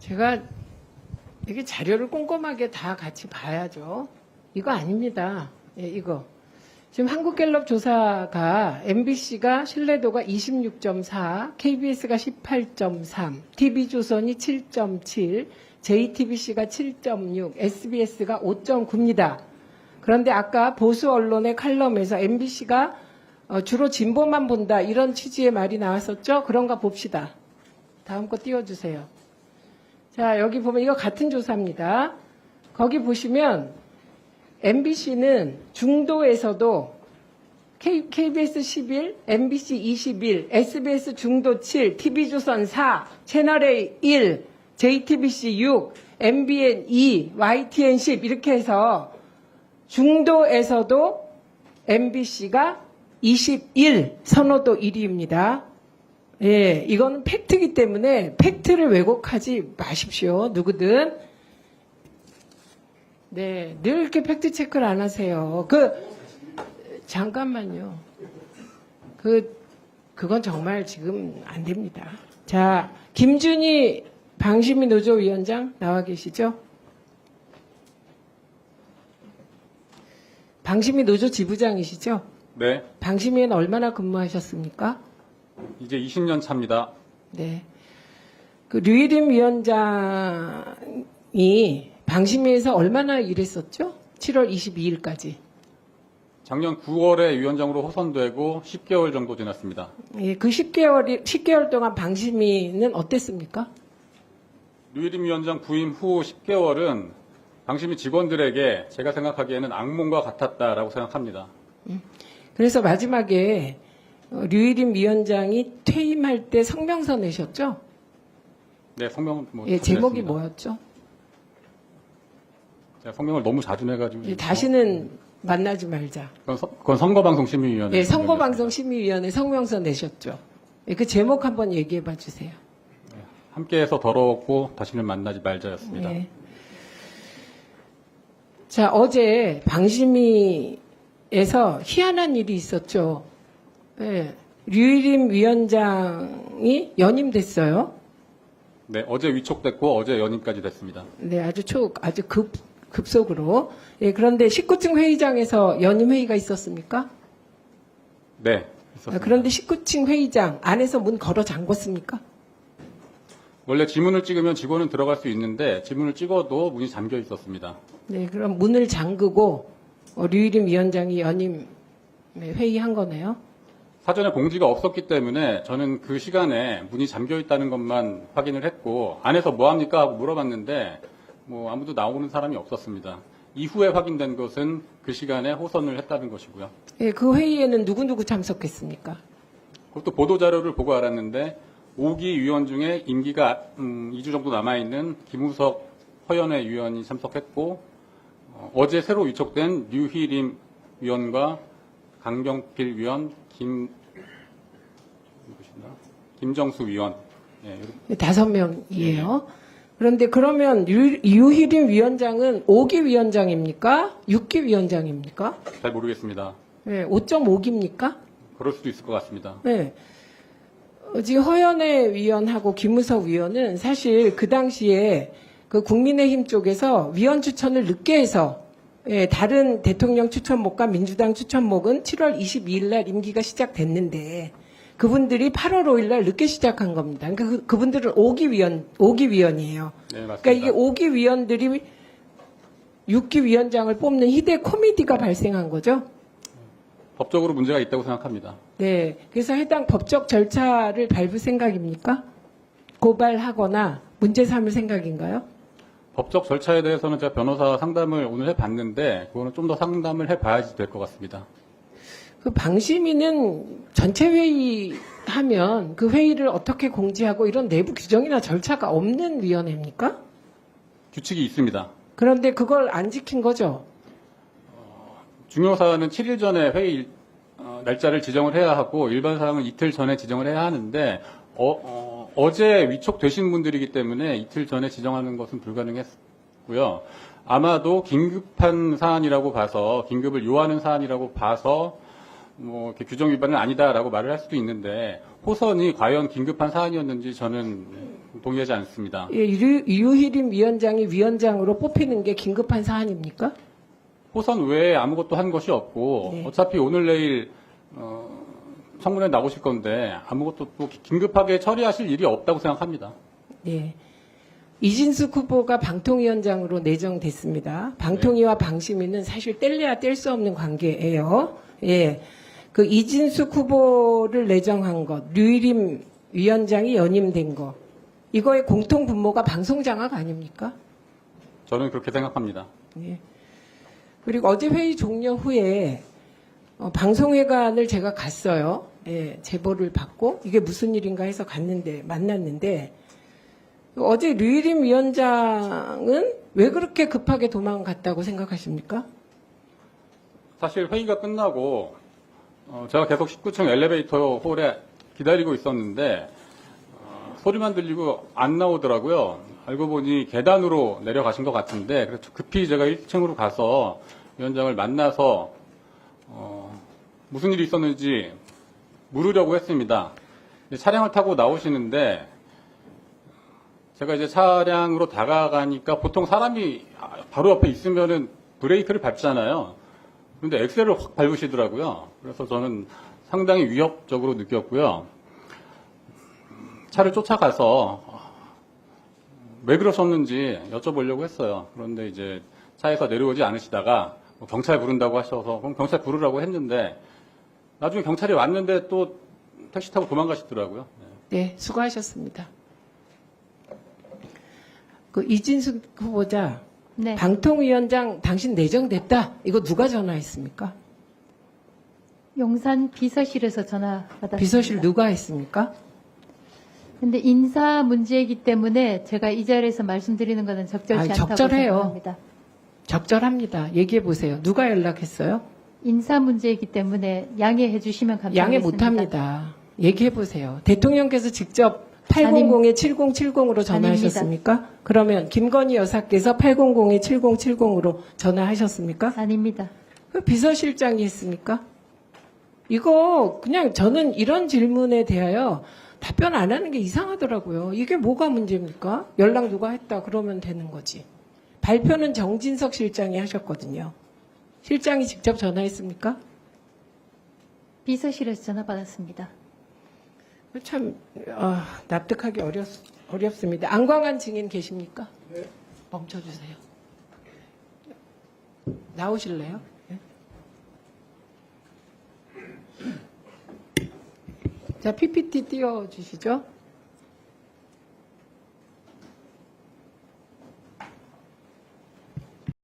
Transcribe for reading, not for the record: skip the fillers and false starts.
제가 이게 자료를 꼼꼼하게 다 같이 봐야죠. 이거 아닙니다. 예, 이거. 지금 한국갤럽 조사가 MBC가 신뢰도가 26.4, KBS가 18.3, TV조선이 7.7, JTBC가 7.6, SBS가 5.9입니다. 그런데 아까 보수 언론의 칼럼에서 MBC가 주로 진보만 본다 이런 취지의 말이 나왔었죠? 그런가 봅시다. 다음 거 띄워주세요. 자, 여기 보면 이거 같은 조사입니다. 거기 보시면 MBC는 중도에서도 KBS 11, MBC 21, SBS 중도 7, TV조선 4, 채널A 1, JTBC 6, MBN 2, YTN 10 이렇게 해서 중도에서도 MBC가 21, 선호도 1위입니다. 예, 이거는 팩트이기 때문에 팩트를 왜곡하지 마십시오. 누구든. 네, 늘 이렇게 팩트 체크를 안 하세요. 잠깐만요. 그건 정말 지금 안 됩니다. 자, 김준희 방심위 노조위원장 나와 계시죠? 방심위 노조 지부장이시죠? 네, 방심위에는 얼마나 근무하셨습니까? 이제 20년 차입니다. 네. 류일임 위원장이 방심위에서 얼마나 일했었죠? 7월 22일까지. 작년 9월에 위원장으로 호선되고 10개월 정도 지났습니다. 예, 그 10개월 동안 방심위는 어땠습니까? 류일임 위원장 부임 후 10개월은 방심위 직원들에게 제가 생각하기에는 악몽과 같았다라고 생각합니다. 그래서 마지막에 류일임 위원장이 퇴임할 때 성명서 내셨죠? 네, 성명 예, 제목이 냈습니다. 뭐였죠? 제가 성명을 너무 자주 내가지고 예, 다시는 만나지 말자. 그건 선거방송심의위원회. 예, 선거방송심의위원회 성명서 내셨죠? 예, 그 제목 한번 얘기해 봐 주세요. 함께해서 더러웠고 다시는 만나지 말자였습니다. 예. 자, 어제 방심위에서 희한한 일이 있었죠. 예, 류일임 위원장이 연임됐어요. 네, 어제 위촉됐고 어제 연임까지 됐습니다. 네, 아주 급속으로. 예, 그런데 19층 회의장에서 연임 회의가 있었습니까? 네, 있었습니다. 그런데 19층 회의장 안에서 문 걸어 잠궜습니까? 원래 지문을 찍으면 직원은 들어갈 수 있는데 지문을 찍어도 문이 잠겨 있었습니다. 네, 그럼 문을 잠그고 류일임 위원장이 연임 회의한 거네요. 사전에 공지가 없었기 때문에 저는 그 시간에 문이 잠겨 있다는 것만 확인을 했고 안에서 뭐 합니까 하고 물어봤는데 뭐 아무도 나오는 사람이 없었습니다. 이후에 확인된 것은 그 시간에 호선을 했다는 것이고요. 예, 그 회의에는 누구 참석했습니까? 그것도 보도자료를 보고 알았는데 5기 위원 중에 임기가 2주 정도 남아있는 김우석 허연회 위원이 참석했고 어제 새로 위촉된 류희림 위원과 강경필 위원, 김정수 위원. 네, 5명이에요. 그런데 그러면 유희림 위원장은 5기 위원장입니까? 6기 위원장입니까? 잘 모르겠습니다. 네, 5.5기입니까? 그럴 수도 있을 것 같습니다. 네. 지금 허연회 위원하고 김우석 위원은 사실 그 당시에 그 국민의힘 쪽에서 위원 추천을 늦게 해서 예, 다른 대통령 추천목과 민주당 추천목은 7월 22일 날 임기가 시작됐는데 그분들이 8월 5일 날 늦게 시작한 겁니다. 그러니까 그분들은 5기 위원이에요. 네, 맞습니다. 그러니까 이게 5기 위원들이 6기 위원장을 뽑는 희대 코미디가 발생한 거죠. 법적으로 문제가 있다고 생각합니다. 네. 그래서 해당 법적 절차를 밟을 생각입니까? 고발하거나 문제 삼을 생각인가요? 법적 절차에 대해서는 제가 변호사 상담을 오늘 해봤는데 그거는 좀 더 상담을 해봐야지 될 것 같습니다. 그 방심위는 전체 회의 하면 그 회의를 어떻게 공지하고 이런 내부 규정이나 절차가 없는 위원회입니까? 규칙이 있습니다. 그런데 그걸 안 지킨 거죠? 중요사안은 7일 전에 회의 날짜를 지정을 해야 하고 일반 사항은 이틀 전에 지정을 해야 하는데 어제 위촉되신 분들이기 때문에 이틀 전에 지정하는 것은 불가능했고요. 아마도 긴급한 사안이라고 봐서 긴급을 요하는 사안이라고 봐서 뭐 이렇게 규정 위반은 아니다라고 말을 할 수도 있는데 호선이 과연 긴급한 사안이었는지 저는 동의하지 않습니다. 예, 유희림 위원장이 위원장으로 뽑히는 게 긴급한 사안입니까? 호선 외에 아무것도 한 것이 없고 네. 어차피 오늘 내일 청문회 나오실 건데 아무것도 또 긴급하게 처리하실 일이 없다고 생각합니다. 예. 이진숙 후보가 방통위원장으로 내정됐습니다. 방통위와 방심위는 사실 뗄래야 뗄 수 없는 관계예요. 예. 그 이진숙 후보를 내정한 것, 류일임 위원장이 연임된 것, 이거의 공통 분모가 방송장악 아닙니까? 저는 그렇게 생각합니다. 예. 그리고 어제 회의 종료 후에 방송회관을 제가 갔어요. 예, 제보를 받고 이게 무슨 일인가 해서 갔는데 만났는데 어제 류일임 위원장은 왜 그렇게 급하게 도망갔다고 생각하십니까? 사실 회의가 끝나고 제가 계속 19층 엘리베이터 홀에 기다리고 있었는데 소리만 들리고 안 나오더라고요. 알고 보니 계단으로 내려가신 것 같은데 그래서 급히 제가 1층으로 가서 위원장을 만나서 무슨 일이 있었는지 물으려고 했습니다. 차량을 타고 나오시는데 제가 이제 차량으로 다가가니까 보통 사람이 바로 옆에 있으면은 브레이크를 밟잖아요. 그런데 엑셀을 확 밟으시더라고요. 그래서 저는 상당히 위협적으로 느꼈고요. 차를 쫓아가서 왜 그러셨는지 여쭤보려고 했어요. 그런데 이제 차에서 내려오지 않으시다가 경찰 부른다고 하셔서 그럼 경찰 부르라고 했는데 나중에 경찰이 왔는데 또 택시 타고 도망가시더라고요. 네, 수고하셨습니다. 그 이진숙 후보자 네. 방통위원장 당신 내정됐다. 이거 누가 전화했습니까? 용산 비서실에서 전화 받았습니다. 비서실 누가 했습니까? 근데 인사 문제이기 때문에 제가 이 자리에서 말씀드리는 것은 적절치 아니, 않다고 적절해요. 생각합니다. 적절합니다. 얘기해 보세요. 누가 연락했어요? 인사 문제이기 때문에 양해해 주시면 감사하겠습니다. 양해 못합니다. 얘기해 보세요. 대통령께서 직접 800에 7070으로 전화하셨습니까? 그러면 김건희 여사께서 800에 7070으로 전화하셨습니까? 아닙니다. 그 비서실장이 했습니까? 이거 그냥 저는 이런 질문에 대하여 답변 안 하는 게 이상하더라고요. 이게 뭐가 문제입니까? 연락 누가 했다 그러면 되는 거지. 발표는 정진석 실장이 하셨거든요. 실장이 직접 전화했습니까? 비서실에서 전화 받았습니다. 참 납득하기 어렵습니다. 안광한 증인 계십니까? 네. 멈춰주세요. 나오실래요? 네. 자, PPT 띄워주시죠.